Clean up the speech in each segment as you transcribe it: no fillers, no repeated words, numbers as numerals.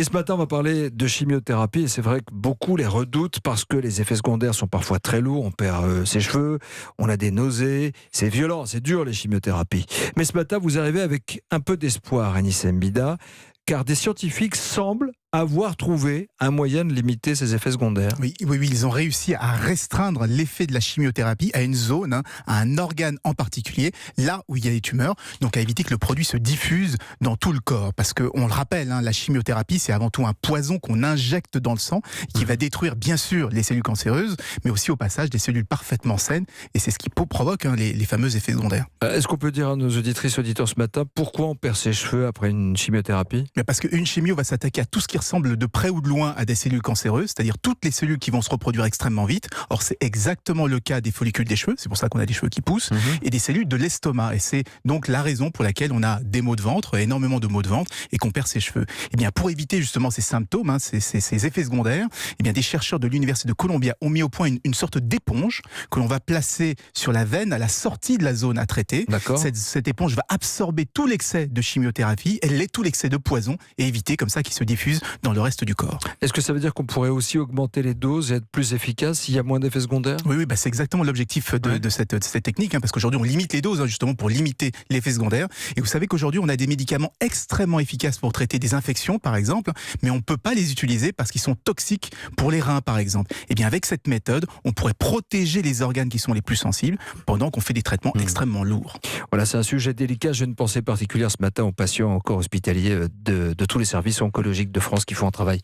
Et ce matin, on va parler de chimiothérapie. Et c'est vrai que beaucoup les redoutent parce que les effets secondaires sont parfois très lourds. On perd ses cheveux, on a des nausées. C'est violent, c'est dur les chimiothérapies. Mais ce matin, vous arrivez avec un peu d'espoir, Anissa Mbida, car des scientifiques semblent avoir trouvé un moyen de limiter ces effets secondaires. Oui, ils ont réussi à restreindre l'effet de la chimiothérapie à une zone, à un organe en particulier, là où il y a les tumeurs, donc à éviter que le produit se diffuse dans tout le corps. Parce qu'on le rappelle, la chimiothérapie, c'est avant tout un poison qu'on injecte dans le sang, qui va détruire bien sûr les cellules cancéreuses, mais aussi au passage des cellules parfaitement saines, et c'est ce qui provoque les fameux effets secondaires. Est-ce qu'on peut dire à nos auditrices, auditeurs ce matin, pourquoi on perd ses cheveux après une chimiothérapie ? Mais parce qu'une chimio va s'attaquer à tout ce qui ressemble de près ou de loin à des cellules cancéreuses, c'est-à-dire toutes les cellules qui vont se reproduire extrêmement vite. Or, c'est exactement le cas des follicules des cheveux, c'est pour ça qu'on a des cheveux qui poussent, et des cellules de l'estomac. Et c'est donc la raison pour laquelle on a des maux de ventre, énormément de maux de ventre, et qu'on perd ses cheveux. Et bien, pour éviter justement ces symptômes, ces effets secondaires, et bien, des chercheurs de l'Université de Columbia ont mis au point une sorte d'éponge que l'on va placer sur la veine à la sortie de la zone à traiter. Cette éponge va absorber tout l'excès de chimiothérapie, tout l'excès de poison, et éviter comme ça qu'il se diffuse dans le reste du corps. Est-ce que ça veut dire qu'on pourrait aussi augmenter les doses et être plus efficace s'il y a moins d'effets secondaires ? Oui, c'est exactement l'objectif de cette technique, parce qu'aujourd'hui on limite les doses justement pour limiter l'effet secondaire. Et vous savez qu'aujourd'hui on a des médicaments extrêmement efficaces pour traiter des infections par exemple, mais on ne peut pas les utiliser parce qu'ils sont toxiques pour les reins par exemple. Et bien avec cette méthode, on pourrait protéger les organes qui sont les plus sensibles pendant qu'on fait des traitements extrêmement lourds. Voilà, c'est un sujet délicat. J'ai une pensée particulière ce matin aux patients encore hospitaliers de tous les services oncologiques de France qui font un travail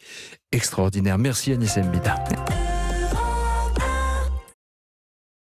extraordinaire. Merci Anissa Mbida.